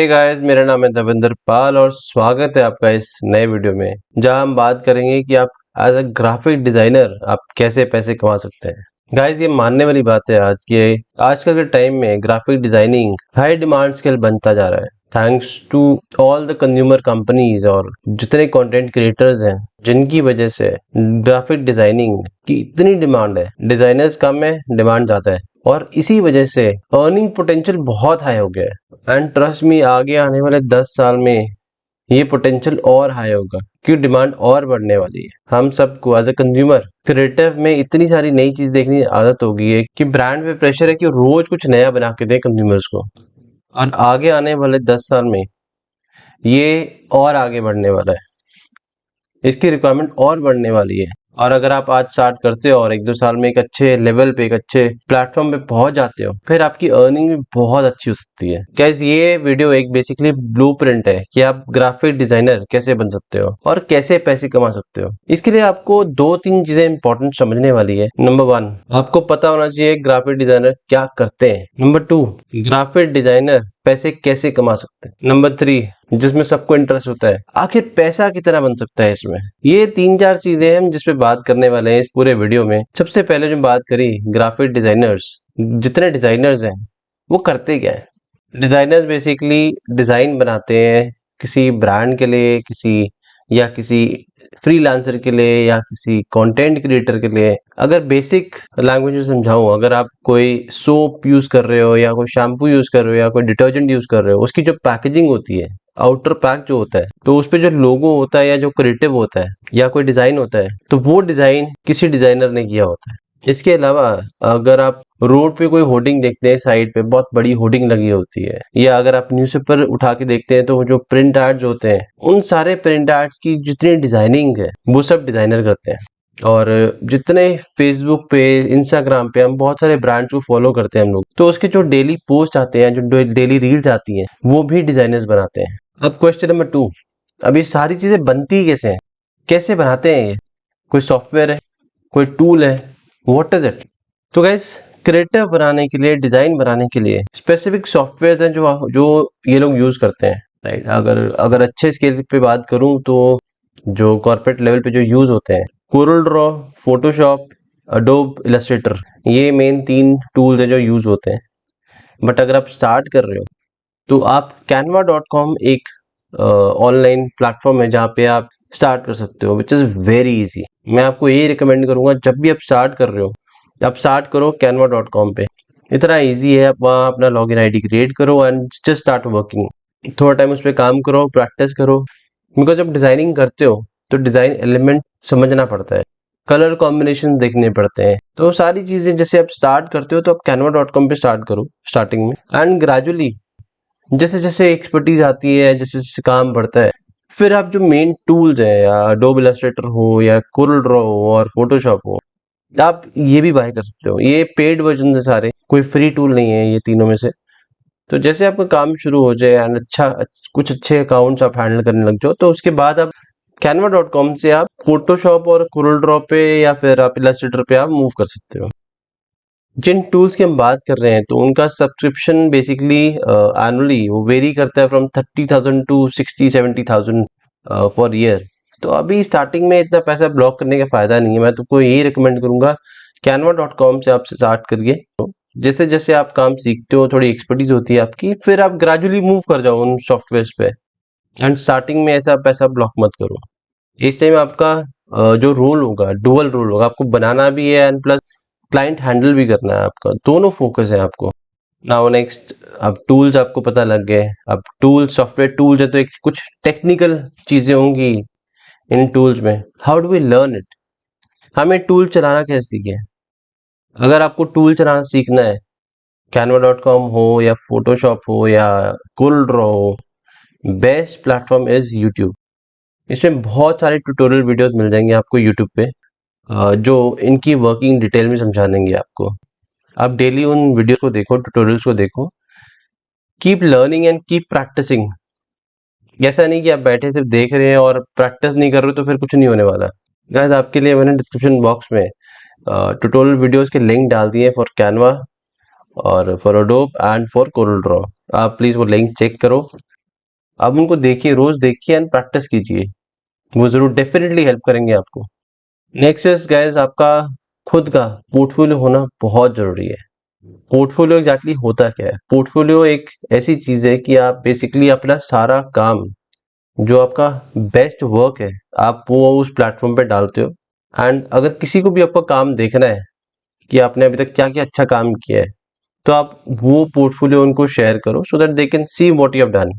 Hey guys, मेरा नाम है देवेंद्र पाल और स्वागत है आपका इस नए वीडियो में जहां हम बात करेंगे कि आप एज अ ग्राफिक डिजाइनर आप कैसे पैसे कमा सकते हैं। गाइस, ये मानने वाली बात है आजकल के टाइम में graphic designing high demand skill बनता जा रहा है thanks to all the consumer companies और जितने कंटेंट क्रिएटर्स हैं, जिनकी वजह से ग्राफिक डिजाइनिंग की इतनी डिमांड है। डिजाइनर्स कम है, डिमांड ज्यादा है और इसी वजह से अर्निंग पोटेंशियल बहुत हाई हो गया है। एंड ट्रस्ट मी, आगे आने वाले 10 साल में ये पोटेंशियल और हाई होगा क्योंकि डिमांड और बढ़ने वाली है। हम सबको एज अ कंज्यूमर क्रिएटिव में इतनी सारी नई चीज देखने की आदत हो गई है कि ब्रांड पे प्रेशर है कि रोज कुछ नया बना के दे कंज्यूमर्स को। और आगे आने वाले 10 साल में ये और आगे बढ़ने वाला है, इसकी रिक्वायरमेंट और बढ़ने वाली है। और अगर आप आज स्टार्ट करते हो और 1-2 साल में एक अच्छे लेवल पे, एक अच्छे प्लेटफॉर्म पे पहुंच जाते हो, फिर आपकी अर्निंग भी बहुत अच्छी हो सकती है। गाइस, ये वीडियो एक बेसिकली ब्लूप्रिंट है कि आप ग्राफिक डिजाइनर कैसे बन सकते हो और कैसे पैसे कमा सकते हो। इसके लिए आपको 2-3 चीजें इंपॉर्टेंट समझने वाली है। नंबर 1, आपको पता होना चाहिए ग्राफिक डिजाइनर क्या करते हैं। नंबर 2, ग्राफिक डिजाइनर पैसे कैसे कमा सकते हैं। नंबर 3, जिसमें सबको इंटरेस्ट होता है, आखिर पैसा कितना बन सकता है इसमें। ये 3-4 चीजें हम जिस पे बात करने वाले हैं इस पूरे वीडियो में। सबसे पहले जो बात करी ग्राफिक डिजाइनर्स, जितने डिजाइनर्स हैं वो करते क्या है। डिजाइनर्स बेसिकली डिजाइन बनाते हैं किसी ब्रांड के लिए, किसी फ्रीलांसर के लिए या किसी कंटेंट क्रिएटर के लिए। अगर बेसिक लैंग्वेज में समझाऊं, अगर आप कोई सोप यूज कर रहे हो या कोई शैम्पू यूज कर रहे हो या कोई डिटर्जेंट यूज कर रहे हो, उसकी जो पैकेजिंग होती है, आउटर पैक जो होता है, तो उस पे जो लोगो होता है या जो क्रिएटिव होता है या कोई डिजाइन होता है, तो वो डिजाइन किसी डिजाइनर ने किया होता है। इसके अलावा अगर आप रोड पे कोई होर्डिंग देखते हैं, साइड पे बहुत बड़ी होर्डिंग लगी होती है, या अगर आप न्यूज़पेपर उठा के देखते हैं तो जो प्रिंट एड्स होते हैं, उन सारे प्रिंट एड्स की जितनी डिजाइनिंग है वो सब डिजाइनर करते हैं। और जितने फेसबुक पे, इंस्टाग्राम पे हम बहुत सारे ब्रांड्स को फॉलो करते हैं हम लोग, तो उसके जो डेली पोस्ट आते हैं, जो डेली रील्स आती हैं, वो भी डिजाइनर्स बनाते हैं। अब क्वेश्चन नंबर 2, अब ये सारी चीजें बनती कैसे हैं, कैसे बनाते हैं ये? कोई सॉफ्टवेयर है, कोई टूल है, व्हाट इज इट? तो गाइस, क्रिएटिव बनाने के लिए, डिजाइन बनाने के लिए स्पेसिफिक सॉफ्टवेयर हैं जो जो ये लोग यूज करते हैं, राइट। अगर अगर अच्छे स्केल पे बात करूं तो जो कॉर्पोरेट लेवल पे जो यूज होते हैं, Corel Draw, Photoshop, Adobe Illustrator, ये मेन 3 टूल्स हैं जो यूज होते हैं। बट अगर आप स्टार्ट कर रहे हो तो आप canva.com एक ऑनलाइन प्लेटफॉर्म है जहाँ पे आप स्टार्ट कर सकते हो, विच इज़ वेरी इजी। मैं आपको यही रिकमेंड करूंगा, जब भी आप स्टार्ट कर रहे हो, आप स्टार्ट करो canva.com पे। इतना इजी है, आप वहाँ अपना लॉगिन आईडी क्रिएट करो एंड जस्ट स्टार्ट वर्किंग। थोड़ा टाइम उस पर काम करो, प्रैक्टिस करो, बिकॉज जब डिजाइनिंग करते हो तो डिजाइन एलिमेंट समझना पड़ता है, कलर कॉम्बिनेशन देखने पड़ते हैं, तो सारी चीजें जैसे आप स्टार्ट करते हो तो आप canva.com पे स्टार्ट करो स्टार्टिंग में, एंड ग्रेजुअली जैसे जैसे एक्सपर्टीज आती है, जैसे जैसे काम बढ़ता है, फिर आप जो मेन टूल्स है, या अडोब इलस्ट्रेटर हो या कोरल ड्रॉ हो और फोटोशॉप हो, आप ये भी बाय कर सकते हो। ये पेड वर्जन है सारे, कोई फ्री टूल नहीं है ये तीनों में से। तो जैसे आपका काम शुरू हो जाए एंड कुछ अच्छे अकाउंट्स आप हैंडल करने लग जाओ, तो उसके बाद आप canva.com से आप फोटोशॉप और कोरल ड्रॉ पे या फिर आप इलस्ट्रेटर पे आप मूव कर सकते हो। जिन टूल्स की हम बात कर रहे हैं, तो उनका सब्सक्रिप्शन बेसिकली एनुअली वो वेरी करता है फ्रॉम 30,000 टू 60-70,000 फॉर ईयर। तो अभी स्टार्टिंग में इतना पैसा ब्लॉक करने का फायदा नहीं है। मैं तुमको यही रिकमेंड करूंगा, canva.com से आप स्टार्ट करिए। तो जैसे जैसे आप काम सीखते हो, थोड़ी एक्सपर्टीज होती है आपकी, फिर आप ग्रेजुअली मूव कर जाओ उन सॉफ्टवेयर पे। एंड स्टार्टिंग में ऐसा पैसा ब्लॉक मत करो। इस टाइम आपका जो रोल होगा, डुअल रोल होगा, आपको बनाना भी है एंड प्लस क्लाइंट हैंडल भी करना है, आपका दोनों फोकस है आपको। नाउ नेक्स्ट, अब टूल्स आपको पता लग गए। अब टूल, सॉफ्टवेयर टूल्स है तो एक कुछ टेक्निकल चीजें होंगी इन टूल्स में। How do we learn it? हमें टूल चलाना कैसे सीखे? अगर आपको टूल चलाना सीखना है, canva.com हो या फोटोशॉप हो या कोरल ड्रॉ हो, बेस्ट प्लेटफॉर्म इज यूट्यूब। इसमें बहुत सारे ट्यूटोरियल वीडियोस मिल जाएंगे आपको यूट्यूब पे, जो इनकी वर्किंग डिटेल में समझा देंगे आपको। आप डेली उन वीडियो को देखो, ट्यूटोरियल्स को देखो, keep learning and keep practising. ऐसा नहीं कि आप बैठे सिर्फ देख रहे हैं और प्रैक्टिस नहीं कर रहे हो तो फिर कुछ नहीं होने वाला। गाइस, आपके लिए मैंने डिस्क्रिप्शन बॉक्स में ट्यूटोरियल वीडियोस के लिंक डाल दिए फॉर कैनवा और for Adobe and for Corel Draw. आप प्लीज वो लिंक चेक करो आप उनको देखिए, रोज देखिए एंड प्रैक्टिस कीजिए, वो जरूर डेफिनेटली हेल्प करेंगे आपको। नेक्स्ट इज गाइस, आपका खुद का पोर्टफोलियो होना बहुत जरूरी है। पोर्टफोलियो एग्जैक्टली होता क्या है? पोर्टफोलियो एक ऐसी चीज है कि आप बेसिकली अपना सारा काम, जो आपका बेस्ट वर्क है, आप वो उस प्लेटफॉर्म पे डालते हो। एंड अगर किसी को भी आपका काम देखना है कि आपने अभी तक क्या क्या अच्छा काम किया है, तो आप वो पोर्टफोलियो उनको शेयर करो so that they can see what you have done.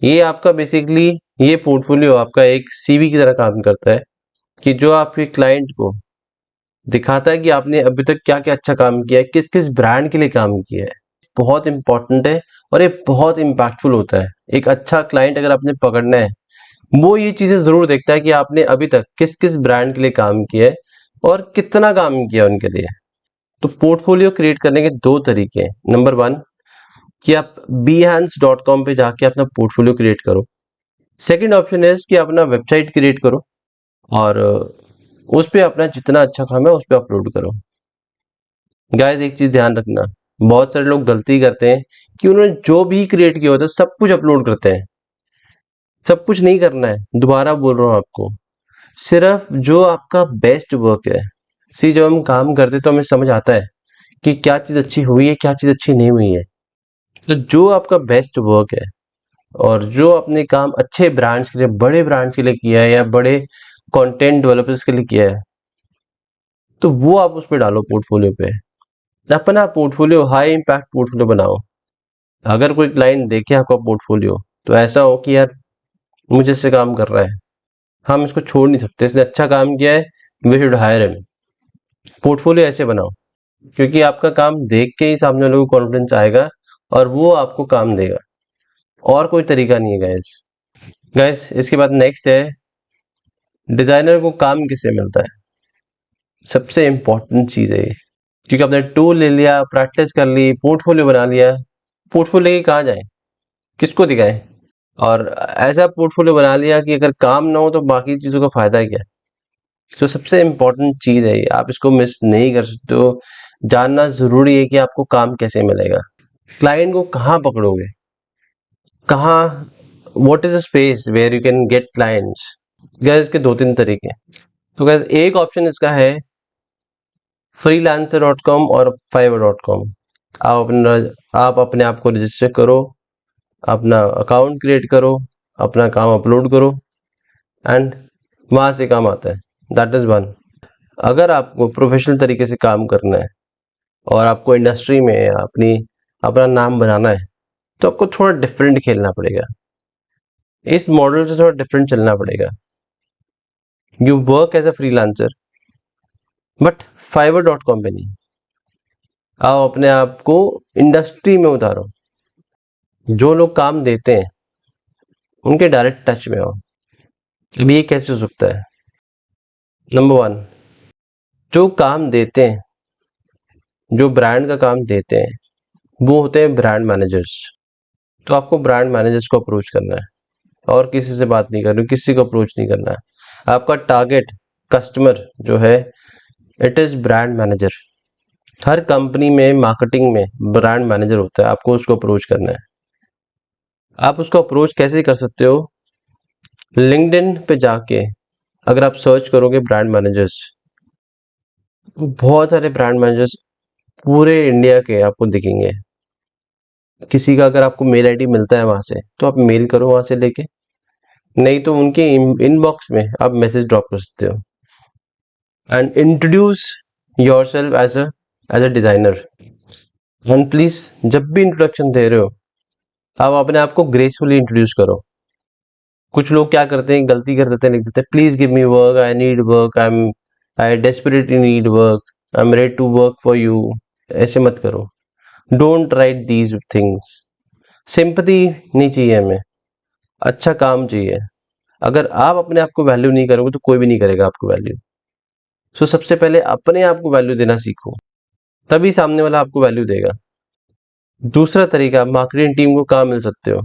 ये आपका बेसिकली, ये पोर्टफोलियो आपका एक सीवी की तरह काम करता है कि जो आपके क्लाइंट को दिखाता है कि आपने अभी तक क्या क्या अच्छा काम किया है, किस किस ब्रांड के लिए काम किया है। बहुत इंपॉर्टेंट है और ये बहुत इम्पैक्टफुल होता है। एक अच्छा क्लाइंट अगर आपने पकड़ना है, वो ये चीजें जरूर देखता है कि आपने अभी तक किस किस ब्रांड के लिए काम किया है और कितना काम किया उनके लिए। तो पोर्टफोलियो क्रिएट करने के दो तरीके हैं। नंबर वन, कि आप behance.com पे जाके अपना पोर्टफोलियो क्रिएट करो। सेकंड ऑप्शन है कि अपना वेबसाइट क्रिएट करो और उस पे अपना जितना अच्छा काम है उस पे अपलोड करो। गाइस एक चीज ध्यान रखना, बहुत सारे लोग गलती करते हैं कि उन्होंने जो भी क्रिएट किया होता है सब कुछ अपलोड करते हैं। सब कुछ नहीं करना है, दोबारा बोल रहा हूँ आपको, सिर्फ जो आपका बेस्ट वर्क है। सी, जब हम काम करते तो हमें समझ आता है कि क्या चीज अच्छी हुई है, क्या चीज अच्छी नहीं हुई है। तो जो आपका बेस्ट वर्क है और जो अपने काम अच्छे ब्रांड्स के लिए, बड़े ब्रांड्स के लिए किया है या बड़े कंटेंट डेवलपर्स के लिए किया है, तो वो आप उस पर डालो पोर्टफोलियो पे। अपना पोर्टफोलियो हाई इम्पैक्ट पोर्टफोलियो बनाओ। अगर कोई क्लाइंट देखे आपका पोर्टफोलियो, तो ऐसा हो कि यार मुझे इससे काम कर रहा है, हम इसको छोड़ नहीं सकते, इसने अच्छा काम किया है, we should hire him. Portfolio ऐसे बनाओ, क्योंकि आपका काम देख के ही सामने वालों को कॉन्फिडेंस आएगा और वो आपको काम देगा। और कोई तरीका नहीं है गाइस। गाइस इसके बाद नेक्स्ट है, डिजाइनर को काम किससे मिलता है? सबसे इंपॉर्टेंट चीज है ये। क्योंकि आपने टूल ले लिया, प्रैक्टिस कर ली, पोर्टफोलियो बना लिया, पोर्टफोलियो लेके कहाँ जाए, किसको दिखाएं? और ऐसा पोर्टफोलियो बना लिया कि अगर काम ना हो तो बाकी चीजों का फायदा क्या है? तो सबसे इम्पोर्टेंट चीज है ये, आप इसको मिस नहीं कर सकते हो। जानना जरूरी है कि आपको काम कैसे मिलेगा, क्लाइंट को कहाँ पकड़ोगे, कहाँ, what is the space where you can get clients. गैस इसके दो तीन तरीके हैं। तो गैस एक ऑप्शन इसका है freelancer.com और fiverr.com। आप अपने आप को रजिस्टर करो, अपना अकाउंट क्रिएट करो, अपना काम अपलोड करो एंड वहां से काम आता है। That is one. अगर आपको प्रोफेशनल तरीके से काम करना है और आपको इंडस्ट्री में अपनी अपना नाम बनाना है, तो आपको थोड़ा डिफरेंट खेलना पड़ेगा, इस मॉडल से थोड़ा डिफरेंट चलना पड़ेगा। You work as a freelancer but fiverr.com पे नहीं। आप अपने आप को इंडस्ट्री में उतारो, जो लोग काम देते हैं उनके डायरेक्ट टच में आओ। अब ये कैसे हो सकता है? नंबर वन, जो काम देते हैं, जो ब्रांड का काम देते हैं, वो होते हैं ब्रांड मैनेजर्स। तो आपको ब्रांड मैनेजर्स को अप्रोच करना है और किसी से बात नहीं करनी, किसी को अप्रोच नहीं करना है। आपका टारगेट कस्टमर जो है, it is brand manager. Her company में मार्केटिंग में ब्रांड मैनेजर होता है, आपको उसको अप्रोच करना है। आप उसको अप्रोच कैसे कर सकते हो? लिंक्डइन पे जाके अगर आप सर्च करोगे ब्रांड मैनेजर्स, बहुत सारे ब्रांड मैनेजर्स पूरे इंडिया के आपको दिखेंगे। किसी का अगर आपको मेल आईडी मिलता है वहां से, तो आप मेल करो वहां से लेके, नहीं तो उनके इनबॉक्स में आप मैसेज ड्रॉप कर सकते हो and introduce yourself as a designer. And please, जब भी इंट्रोडक्शन दे रहे हो, आप अपने आप को ग्रेसफुली इंट्रोड्यूस करो। कुछ लोग क्या करते हैं, गलती कर देते हैं, लिख देते हैं please give me work, I need work, I desperately need work, I am ready to work for you. ऐसे मत करो, don't write these things. Sympathy नहीं चाहिए हमें, अच्छा काम चाहिए। अगर आप अपने आप को वैल्यू नहीं करोगे तो कोई भी नहीं करेगा आपको वैल्यू। सो सबसे पहले अपने आप को वैल्यू देना सीखो, तभी सामने वाला आपको वैल्यू देगा। दूसरा तरीका, मार्केटिंग टीम को कहाँ मिल सकते हो?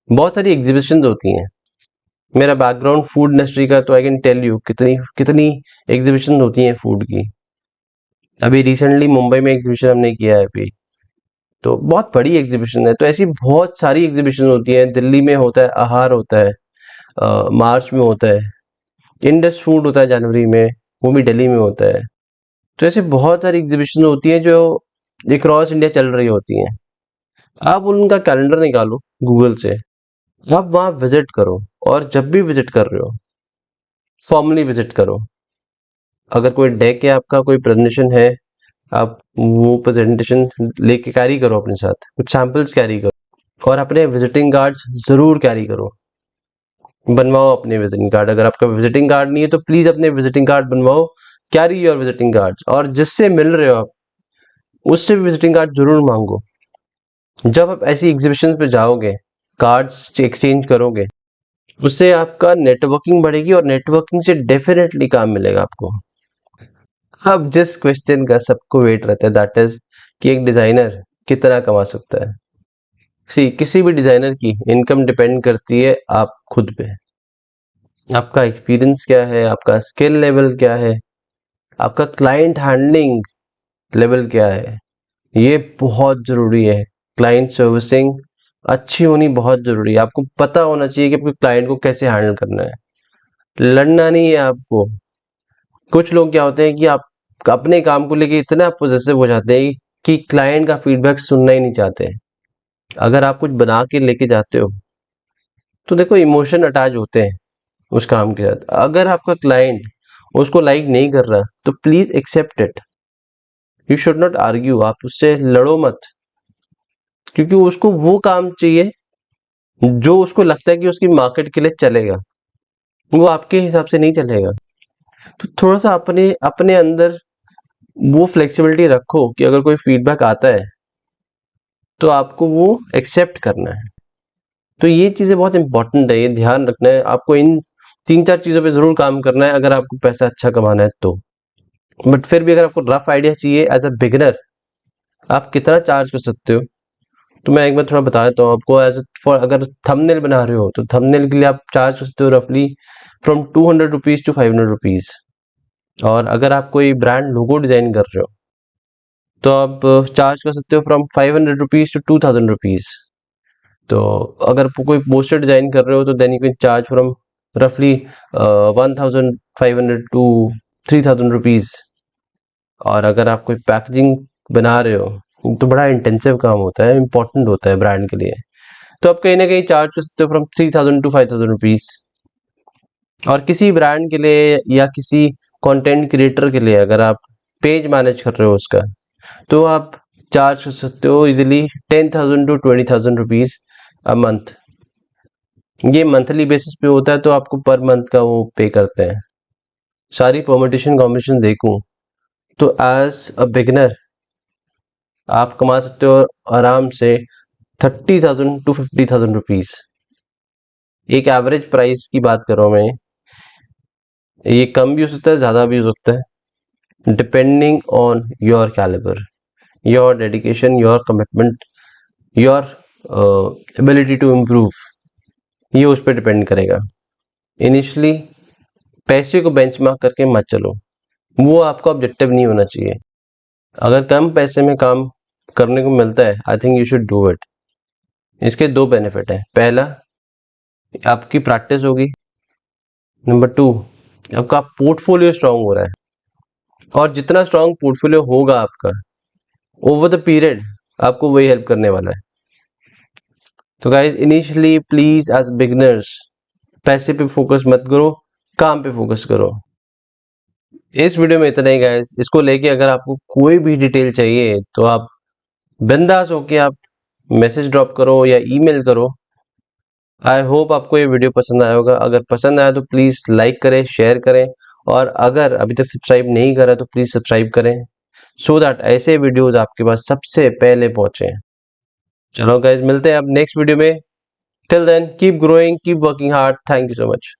बहुत सारी एग्जीबिशन होती हैं। मेरा बैकग्राउंड फूड इंडस्ट्री का, तो आई कैन टेल यू कितनी कितनी एग्जीबिशन होती हैं फूड की। अभी रिसेंटली मुंबई में एग्जीबिशन हमने किया है अभी, तो बहुत बड़ी एग्जीबिशन है। तो ऐसी बहुत सारी एग्जीबिशन होती हैं। दिल्ली में होता है, आहार होता है, मार्च में होता है, इंडस फूड होता है जनवरी में, वो भी दिल्ली में होता है। तो ऐसे बहुत सारी एग्जीबिशन होती हैं जो अक्रॉस इंडिया चल रही होती हैं। आप उनका कैलेंडर निकालो गूगल से, आप वहाँ विजिट करो, और जब भी विजिट कर रहे हो फॉर्मली विजिट करो। अगर कोई डेक है, आपका कोई प्रेजेंटेशन है, आप वो प्रेजेंटेशन लेके कैरी करो अपने साथ, कुछ सैंपल्स कैरी करो, और अपने विजिटिंग कार्ड्स जरूर कैरी करो। बनवाओ अपने विजिटिंग कार्ड। अगर आपका विजिटिंग कार्ड नहीं है तो प्लीज अपने विजिटिंग कार्ड बनवाओ। कैरी योर विजिटिंग कार्ड, और जिससे मिल रहे हो आप उससे भी विजिटिंग कार्ड जरूर मांगो। जब आप ऐसी एग्जीबिशन पे जाओगे, कार्ड्स एक्सचेंज करोगे, उससे आपका नेटवर्किंग बढ़ेगी, और नेटवर्किंग से डेफिनेटली काम मिलेगा आपको। अब जिस क्वेश्चन का सबको वेट रहता है, दैट इज कि एक डिजाइनर कितना कमा सकता है। किसी भी डिजाइनर की इनकम डिपेंड करती है आप खुद पे। आपका एक्सपीरियंस क्या है, आपका स्किल लेवल क्या है, आपका क्लाइंट हैंडलिंग लेवल क्या है, ये बहुत जरूरी है। क्लाइंट सर्विसिंग अच्छी होनी बहुत जरूरी है। आपको पता होना चाहिए कि आपके क्लाइंट को कैसे हैंडल करना है। लड़ना नहीं है आपको। कुछ लोग क्या होते हैं कि आप अपने काम को लेके इतना पॉजिटिव हो जाते हैं कि क्लाइंट का फीडबैक सुनना ही नहीं चाहते। अगर आप कुछ बना के लेके जाते हो तो देखो, इमोशन अटैच होते हैं उस काम के साथ। अगर आपका क्लाइंट उसको लाइक नहीं कर रहा तो please accept it. You should not argue, आप उससे लड़ो मत, क्योंकि उसको वो काम चाहिए जो उसको लगता है कि उसकी मार्केट के लिए चलेगा, वो आपके हिसाब से नहीं चलेगा। तो थोड़ा सा अपने अपने अंदर वो फ्लेक्सिबिलिटी रखो कि अगर कोई फीडबैक आता है तो आपको वो एक्सेप्ट करना है। तो ये चीजें बहुत इंपॉर्टेंट है, ये ध्यान रखना है आपको। इन तीन चार चीजों पे जरूर काम करना है अगर आपको पैसा अच्छा कमाना है तो। बट फिर भी अगर आपको रफ आइडिया चाहिए एज अ बिगिनर आप कितना चार्ज कर सकते हो, तो मैं एक बार थोड़ा बता देता हूँ आपको। एज फॉर अगर थंबनेल बना रहे हो तो थंबनेल के लिए आप चार्ज कर सकते हो रफली फ्रॉम 200 रुपीज टू 500 रुपीज। और अगर आप कोई ब्रांड लोगो डिजाइन कर रहे हो तो आप चार्ज कर सकते हो फ्रॉम 500 रुपीज टू 2000 रुपीज। तो अगर कोई पोस्टर डिजाइन कर रहे हो तो then you can charge from रफली 1500 टू 3000 रुपीज। और अगर आप कोई पैकेजिंग बना रहे हो तो बड़ा इंटेंसिव काम होता है, इंपॉर्टेंट होता है ब्रांड के लिए, तो आप कहीं ना कहीं चार्ज कर सकते हो फ्रॉम 3000 टू 5000 रुपीज। और किसी ब्रांड के लिए या किसी कंटेंट क्रिएटर के लिए अगर आप पेज मैनेज कर रहे हो उसका, तो आप चार्ज कर सकते हो easily 10,000 to 20,000 rupees a month. ये मंथली बेसिस पे होता है, तो आपको पर मंथ का वो पे करते हैं। सारी परमिटेशन कॉम्बिनेशन देखूं तो एज अ बिगिनर आप कमा सकते हो आराम से 30,000 टू 50,000 रुपीज। एक एवरेज प्राइस की बात कर रहा हूं मैं। ये कम भी हो सकता है, ज्यादा भी हो सकता है, depending on your calibre, your dedication, your commitment, your ability to improve. ये उस पर डिपेंड करेगा। इनिशियली पैसे को बेंचमार्क करके मत चलो, वो आपका ऑब्जेक्टिव नहीं होना चाहिए। अगर कम पैसे में काम करने को मिलता है, I think you should do it. इसके दो बेनिफिट है। पहला, आपकी प्रैक्टिस होगी। नंबर टू, आपका पोर्टफोलियो स्ट्रांग हो रहा है। और जितना स्ट्रांग पोर्टफोलियो होगा आपका ओवर द पीरियड, आपको वही हेल्प करने वाला है। तो guys initially please as beginners पैसे पे फोकस मत करो, काम पे फोकस करो। इस वीडियो में इतना ही गाइज। इसको लेके अगर आपको कोई भी डिटेल चाहिए तो आप बिंदास होके आप मैसेज ड्रॉप करो या ईमेल करो। आई होप आपको ये वीडियो पसंद आया होगा। अगर पसंद आया तो प्लीज लाइक करें, शेयर करें, और अगर अभी तक सब्सक्राइब नहीं करा तो प्लीज सब्सक्राइब करें, सो दैट ऐसे वीडियोस आपके पास सबसे पहले पहुंचे। चलो गाइज, मिलते हैं अब नेक्स्ट वीडियो में। Till then keep growing, keep working hard. Thank you so much.